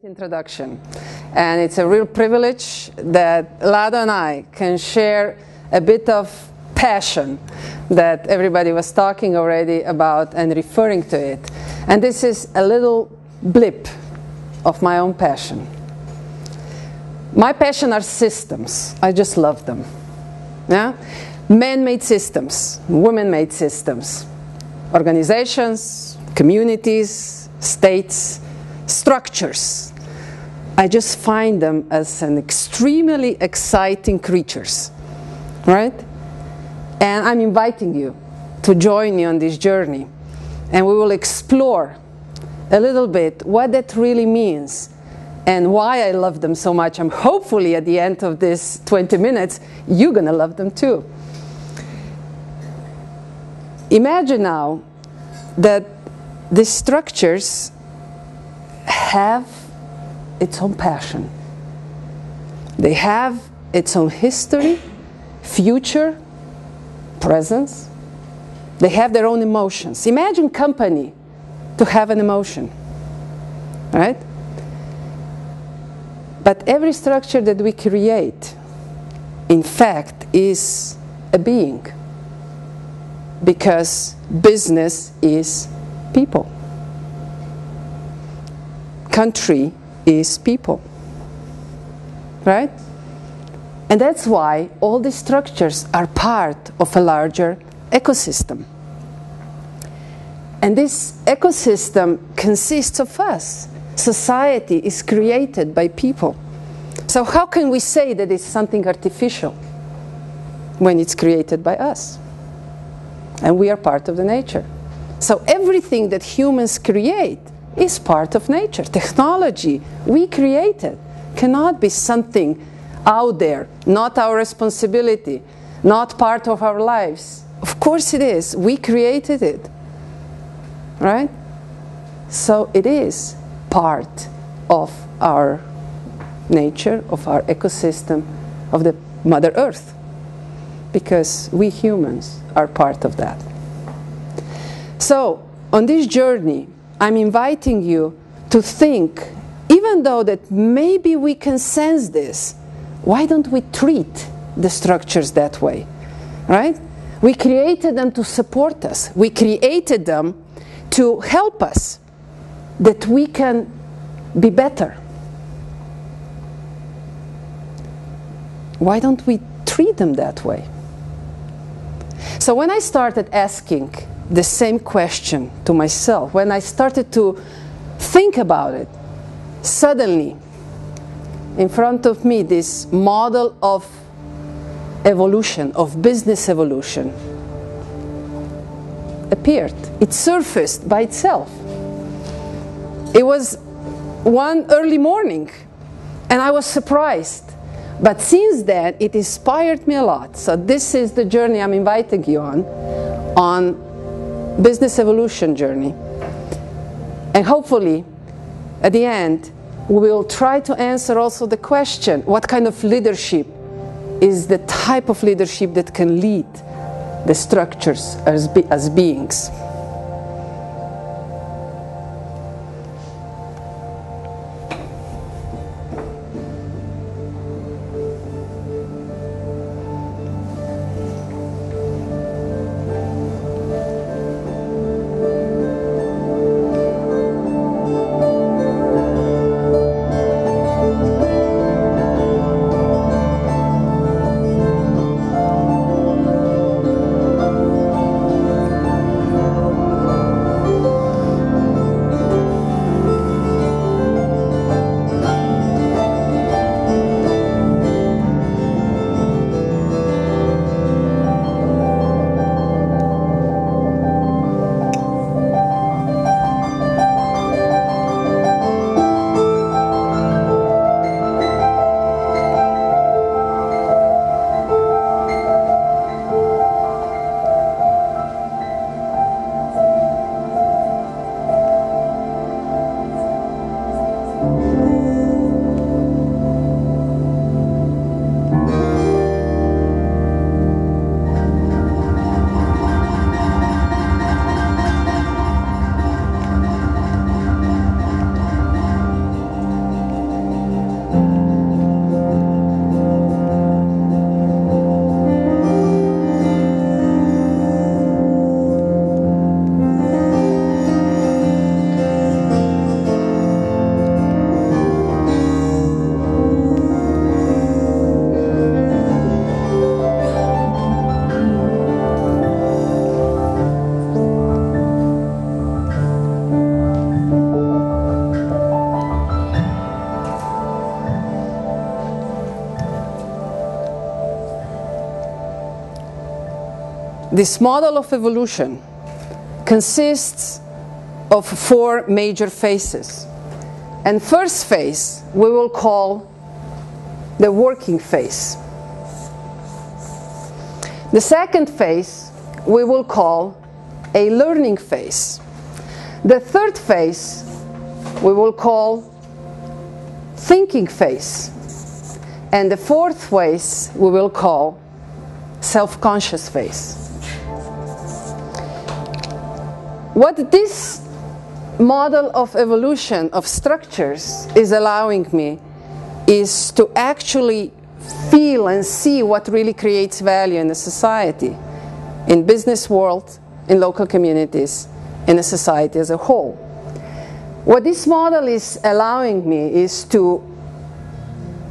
Introduction, and it's a real privilege that Lado and I can share a bit of passion that everybody was talking already about and referring to it. And this is a little blip of my own passion. My passion are systems. I just love them. Yeah? Man-made systems, women-made systems, organizations, communities, states, structures. I just find them as an extremely exciting creatures, right? And I'm inviting you to join me on this journey, and we will explore a little bit what that really means and why I love them so much. I'm hopefully at the end of this 20 minutes, you're gonna love them too. Imagine now that these structures have its own passion. They have its own history, future, presence. They have their own emotions. Imagine company to have an emotion, right? But every structure that we create, in fact, is a being, because business is people. Country is people, right? And that's why all these structures are part of a larger ecosystem. And this ecosystem consists of us. Society is created by people. So how can we say that it's something artificial when it's created by us? And we are part of the nature. So everything that humans create is part of nature. Technology we created cannot be something out there, not our responsibility, not part of our lives. Of course it is. We created it, right? So it is part of our nature, of our ecosystem, of the Mother Earth, because we humans are part of that. So on this journey, I'm inviting you to think, even though that maybe we can sense this, why don't we treat the structures that way, right? We created them to support us. We created them to help us, that we can be better. Why don't we treat them that way? So when I started asking the same question to myself, when I started to think about it, suddenly in front of me this model of evolution, of business evolution, appeared. It surfaced by itself. It was one early morning and I was surprised. But since then it inspired me a lot. So this is the journey I'm inviting you on business evolution journey. And hopefully at the end we will try to answer also the question, what kind of leadership is the type of leadership that can lead the structures as beings. this model of evolution consists of 4 major phases. And first phase we will call the working phase. The second phase we will call a learning phase. The third phase we will call thinking phase. And the fourth phase we will call self-conscious phase. What this model of evolution of structures is allowing me is to actually feel and see what really creates value in a society, in business world, in local communities, in a society as a whole. What this model is allowing me is to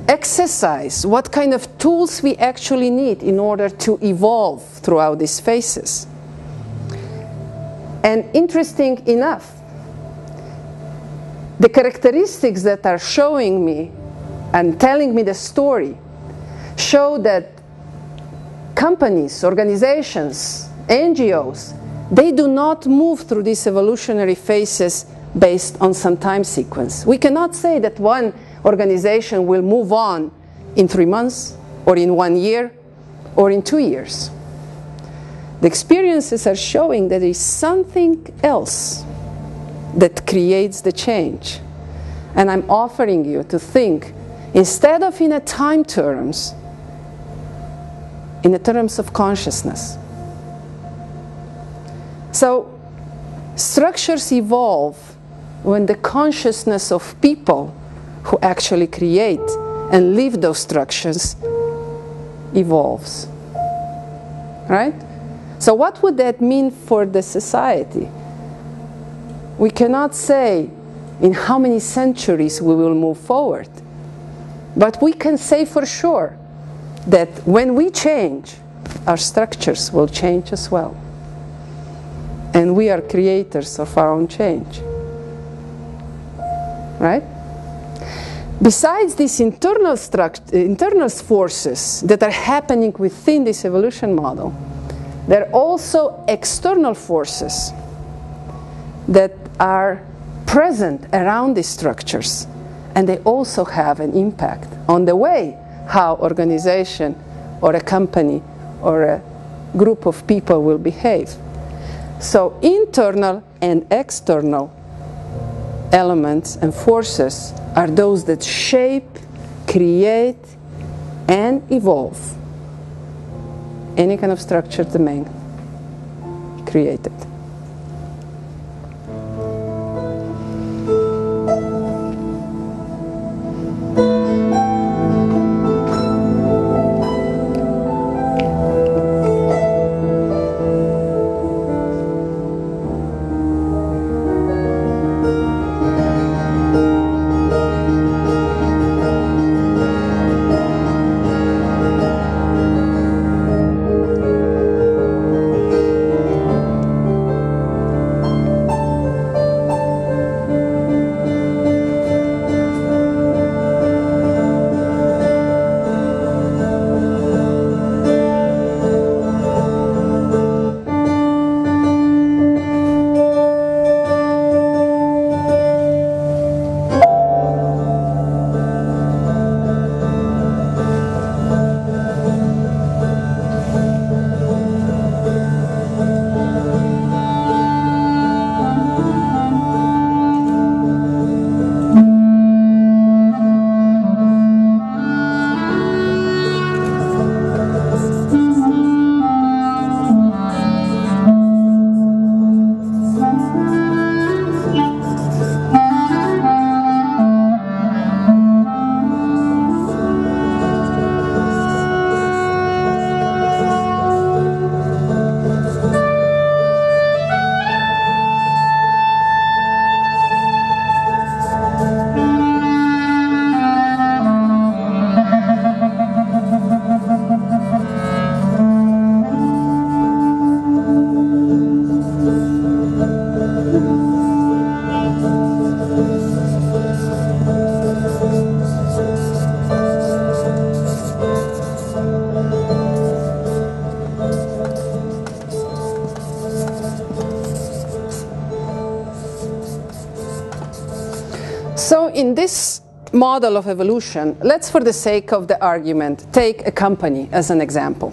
exercise what kind of tools we actually need in order to evolve throughout these phases. And interesting enough, the characteristics that are showing me and telling me the story show that companies, organizations, NGOs, they do not move through these evolutionary phases based on some time sequence. We cannot say that one organization will move on in 3 months, or in 1 year, or in 2 years. The experiences are showing that there is something else that creates the change. And I'm offering you to think, instead of in a time terms, in the terms of consciousness. So, structures evolve when the consciousness of people who actually create and live those structures evolves. Right? So what would that mean for the society? We cannot say in how many centuries we will move forward. But we can say for sure that when we change, our structures will change as well. And we are creators of our own change. Right? Besides these internal forces that are happening within this evolution model, there are also external forces that are present around these structures, and they also have an impact on the way how organization or a company or a group of people will behave. So internal and external elements and forces are those that shape, create, and evolve any kind of structured domain created. So in this model of evolution, let's, for the sake of the argument, take a company as an example.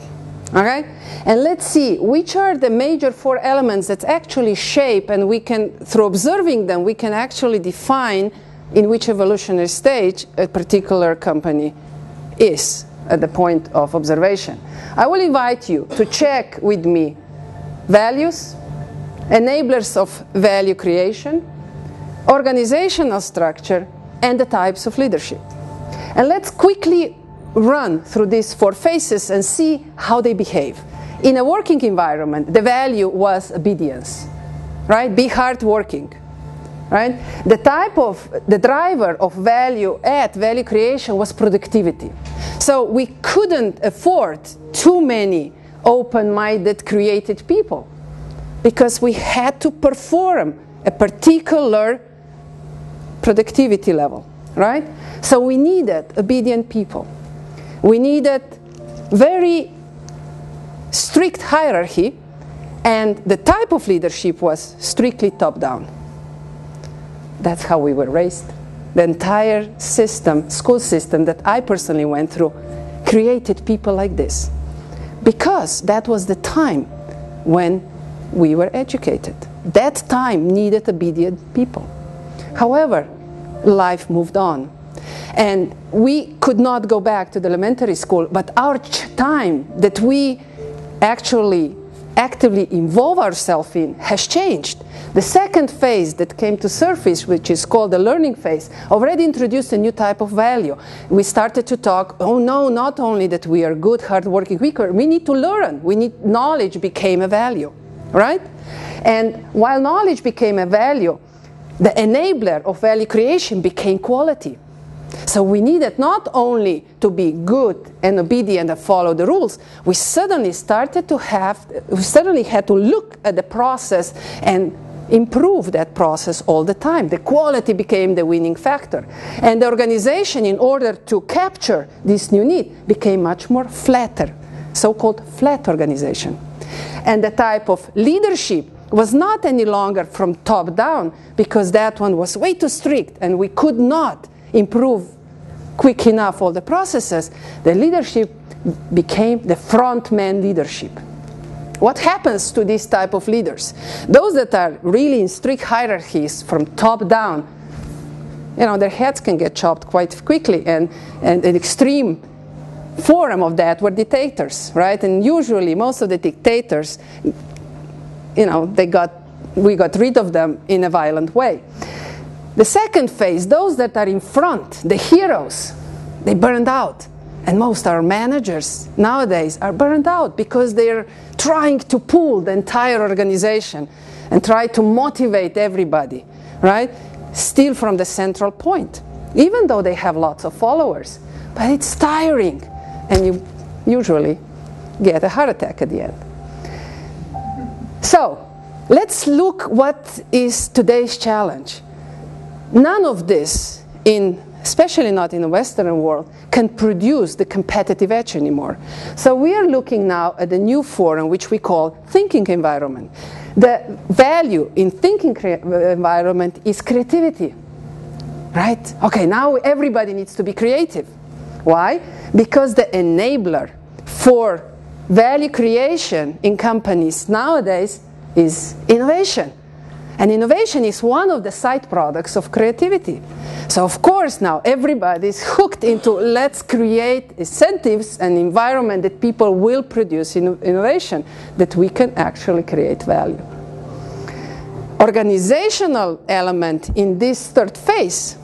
Okay? And let's see which are the major 4 elements that actually shape, and we can, through observing them, we can actually define in which evolutionary stage a particular company is at the point of observation. I will invite you to check with me values, enablers of value creation, organizational structure, and the types of leadership. And let's quickly run through these 4 phases and see how they behave. In a working environment, the value was obedience, right? Be hardworking, right? The driver of value creation was productivity. So we couldn't afford too many open-minded, creative people because we had to perform a particular productivity level, right? So we needed obedient people. We needed very strict hierarchy, and the type of leadership was strictly top-down. That's how we were raised. The entire system, school system that I personally went through, created people like this. Because that was the time when we were educated. That time needed obedient people. However, life moved on. And we could not go back to the elementary school, but our time that we actually actively involve ourselves in has changed. The second phase that came to surface, which is called the learning phase, already introduced a new type of value. We started to talk, oh no, not only that we are good, hardworking, we need to learn. Knowledge became a value, right? And while knowledge became a value, the enabler of value creation became quality. So we needed not only to be good and obedient and follow the rules, we suddenly had to look at the process and improve that process all the time. The quality became the winning factor. And the organization, in order to capture this new need, became much more flatter, so-called flat organization. And the type of leadership was not any longer from top down, because that one was way too strict and we could not improve quick enough all the processes. The leadership became the frontman leadership. What happens to this type of leaders? Those that are really in strict hierarchies from top down, their heads can get chopped quite quickly, and an extreme form of that were dictators, right? And usually most of the dictators, we got rid of them in a violent way. The second phase, those that are in front, the heroes, they burned out. And most our managers nowadays are burned out because they're trying to pull the entire organization and try to motivate everybody, right? Still from the central point, even though they have lots of followers. But it's tiring, and you usually get a heart attack at the end. So let's look what is today's challenge. None of this, especially not in the Western world, can produce the competitive edge anymore. So we are looking now at a new forum which we call thinking environment. The value in thinking environment is creativity, right? Okay, now everybody needs to be creative. Why? Because the enabler for value creation in companies nowadays is innovation. And innovation is one of the side products of creativity. So of course now everybody is hooked into let's create incentives and environment that people will produce innovation, that we can actually create value. Organizational element in this third phase,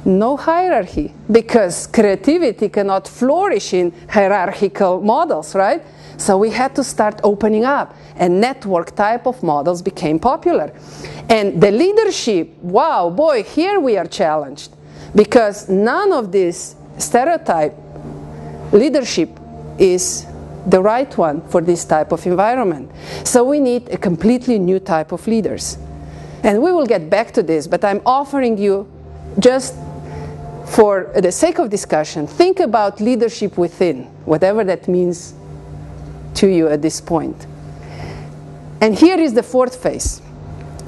no hierarchy, because creativity cannot flourish in hierarchical models, right? So we had to start opening up, and network type of models became popular. And the leadership, wow, boy, here we are challenged, because none of this stereotype leadership is the right one for this type of environment. So we need a completely new type of leaders. And we will get back to this, but I'm offering you, just for the sake of discussion, think about leadership within, whatever that means to you at this point. And here is the fourth phase,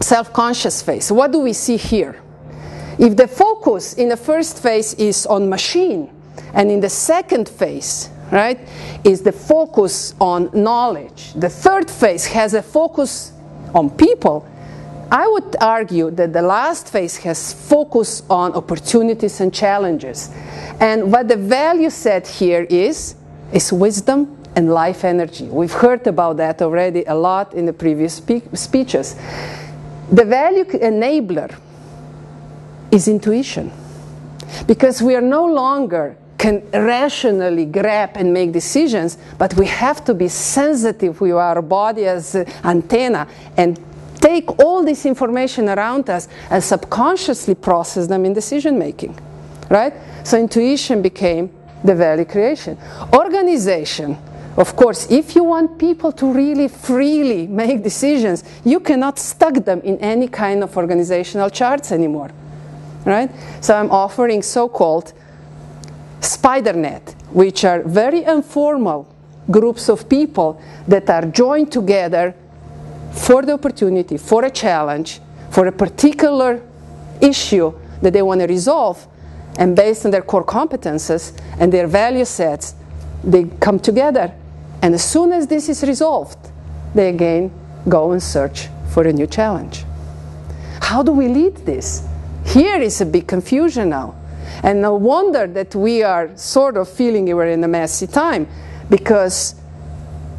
self-conscious phase. What do we see here? If the focus in the first phase is on machine, and in the second phase, right, is the focus on knowledge, the third phase has a focus on people, I would argue that the last phase has focus on opportunities and challenges. And what the value set here is wisdom and life energy. We've heard about that already a lot in the previous speeches. The value enabler is intuition, because we are no longer can rationally grab and make decisions, but we have to be sensitive with our body as an antenna and take all this information around us and subconsciously process them in decision making, right? So intuition became the value creation. Organization, of course, if you want people to really freely make decisions, you cannot stuck them in any kind of organizational charts anymore, right? So I'm offering so-called spider net, which are very informal groups of people that are joined together for the opportunity, for a challenge, for a particular issue that they want to resolve, and based on their core competences and their value sets, they come together, and as soon as this is resolved, they again go and search for a new challenge. How do we lead this? Here is a big confusion now. And no wonder that we are sort of feeling we're in a messy time, because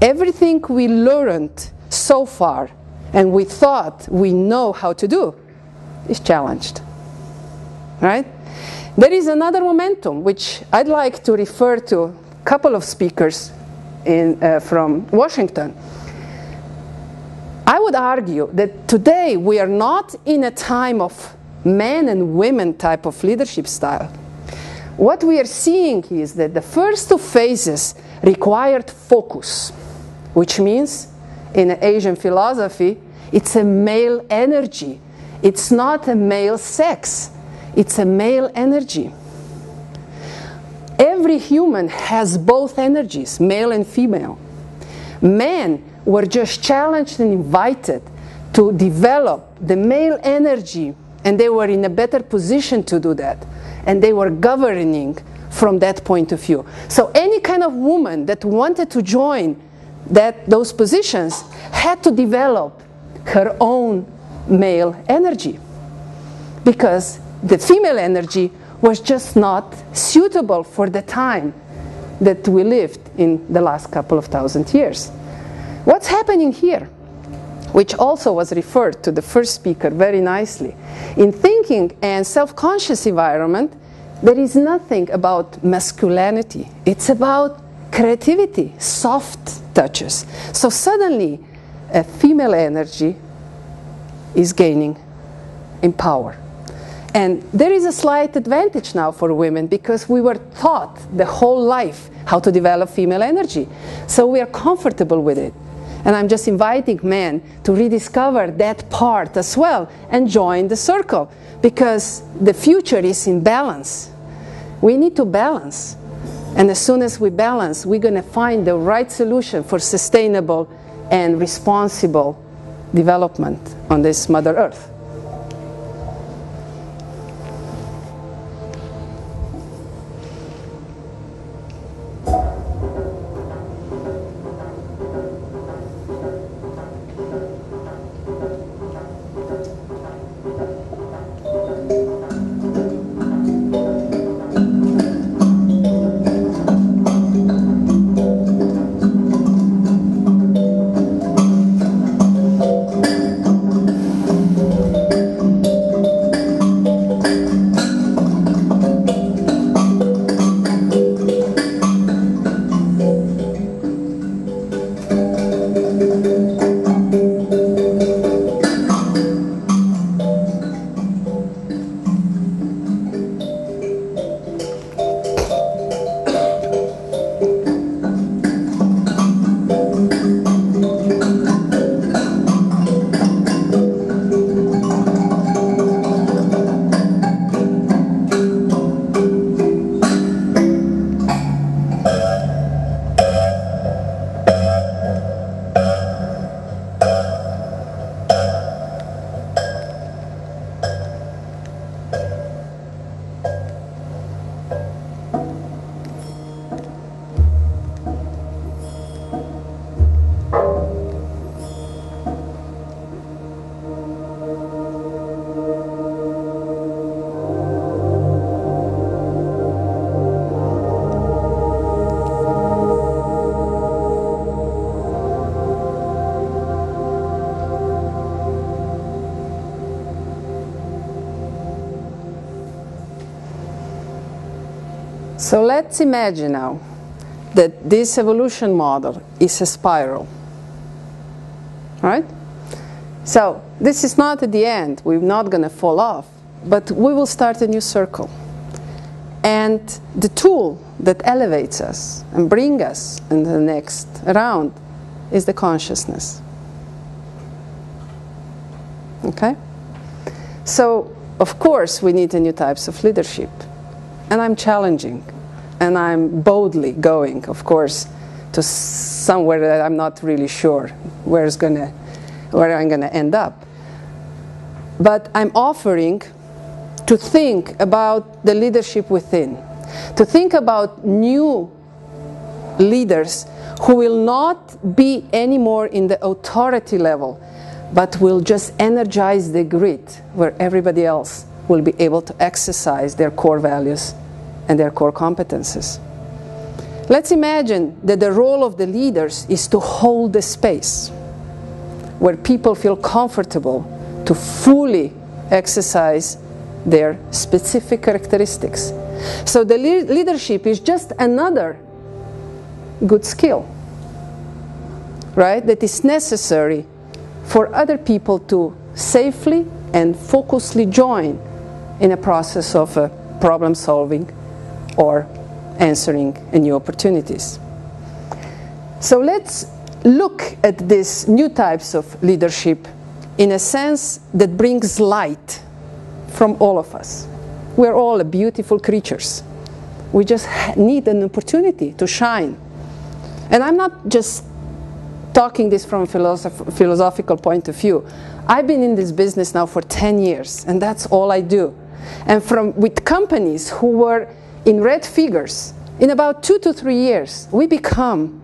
everything we learned so far and we thought we know how to do is challenged, right? There is another momentum which I'd like to refer to a couple of speakers from Washington. I would argue that today we are not in a time of men and women type of leadership style. What we are seeing is that the first two phases required focus, which means in Asian philosophy, it's a male energy. It's not a male sex. It's a male energy. Every human has both energies, male and female. Men were just challenged and invited to develop the male energy, and they were in a better position to do that. And they were governing from that point of view. So any kind of woman that wanted to join those positions had to develop her own male energy, because the female energy was just not suitable for the time that we lived in the last couple of thousand years. What's happening here, which also was referred to the first speaker very nicely, in thinking and self-conscious environment, there is nothing about masculinity. It's about creativity, soft touches. So suddenly a female energy is gaining in power. And there is a slight advantage now for women, because we were taught the whole life how to develop female energy. So we are comfortable with it. And I'm just inviting men to rediscover that part as well and join the circle, because the future is in balance. We need to balance. And as soon as we balance, we're going to find the right solution for sustainable and responsible development on this Mother Earth. So let's imagine now that this evolution model is a spiral, right? So this is not at the end. We're not going to fall off, but we will start a new circle. And the tool that elevates us and brings us in the next round is the consciousness. Okay? So, of course, we need new types of leadership. And I'm challenging. And I'm boldly going, of course, to somewhere that I'm not really sure where I'm going to end up. But I'm offering to think about the leadership within, to think about new leaders who will not be anymore in the authority level, but will just energize the grid where everybody else will be able to exercise their core values and their core competences. Let's imagine that the role of the leaders is to hold the space where people feel comfortable to fully exercise their specific characteristics. So the leadership is just another good skill, right, that is necessary for other people to safely and focusedly join in a process of problem solving or answering new opportunities. So let's look at these new types of leadership in a sense that brings light from all of us. We're all beautiful creatures. We just need an opportunity to shine. And I'm not just talking this from a philosophical point of view. I've been in this business now for 10 years, and that's all I do. And with companies who were in red figures, in about 2 to 3 years, we become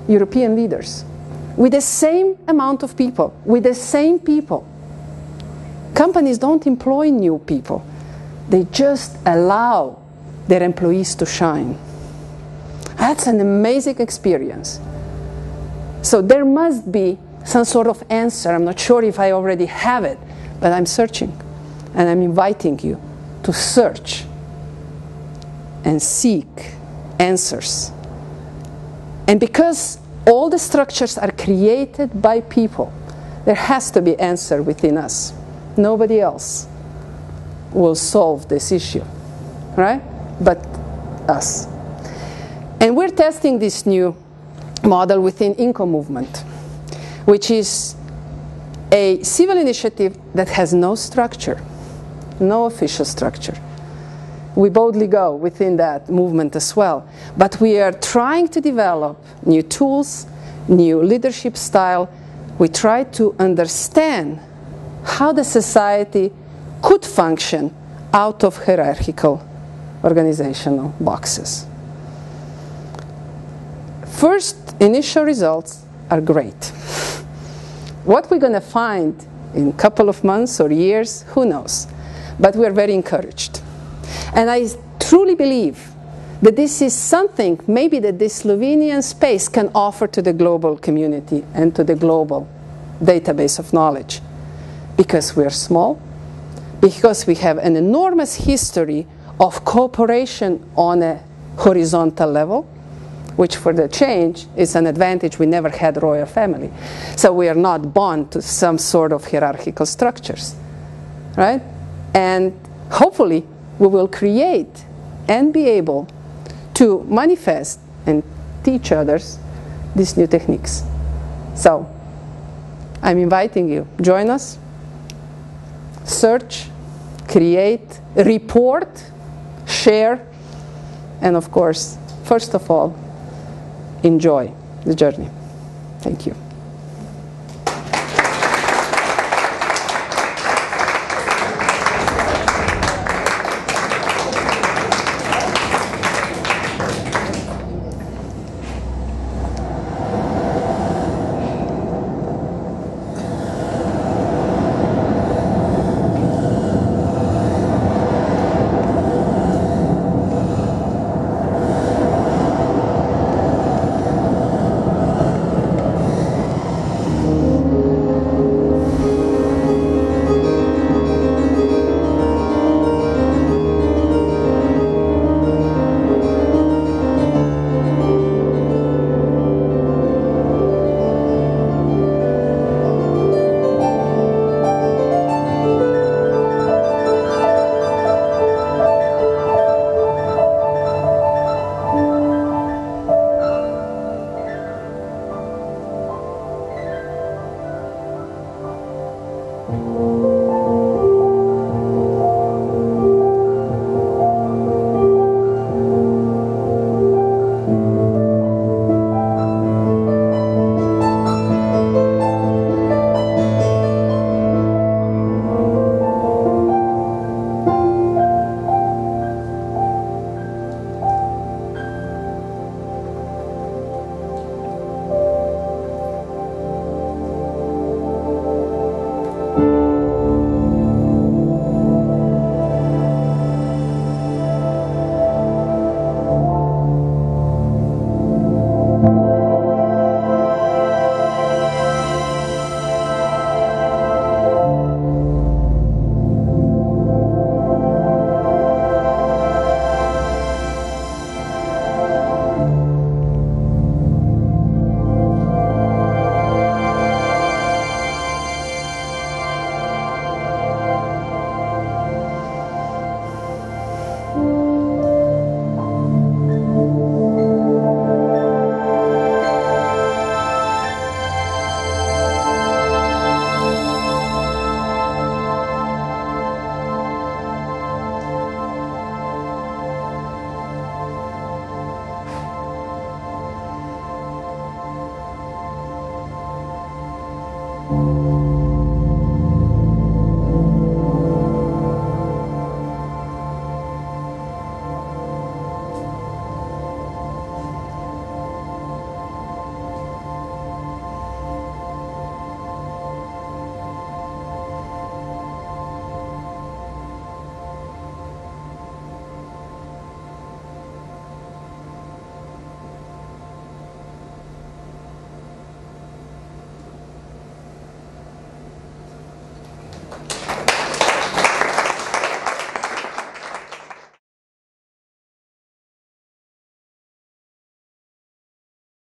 European leaders with the same amount of people, with the same people. Companies don't employ new people. They just allow their employees to shine. That's an amazing experience. So there must be some sort of answer. I'm not sure if I already have it, but I'm searching. And I'm inviting you to search and seek answers. And because all the structures are created by people, there has to be an answer within us. Nobody else will solve this issue, right? But us. And we're testing this new model within INCO movement, which is a civil initiative that has no structure, no official structure. We boldly go within that movement as well. But we are trying to develop new tools, new leadership style. We try to understand how the society could function out of hierarchical organizational boxes. First initial results are great. What we're going to find in a couple of months or years, who knows? But we're very encouraged. And I truly believe that this is something maybe that this Slovenian space can offer to the global community and to the global database of knowledge. Because we are small, because we have an enormous history of cooperation on a horizontal level, which for the change is an advantage. We never had royal family. So we are not bound to some sort of hierarchical structures, right? And hopefully we will create and be able to manifest and teach others these new techniques. So I'm inviting you, join us, search, create, report, share, and of course, first of all, enjoy the journey. Thank you. you.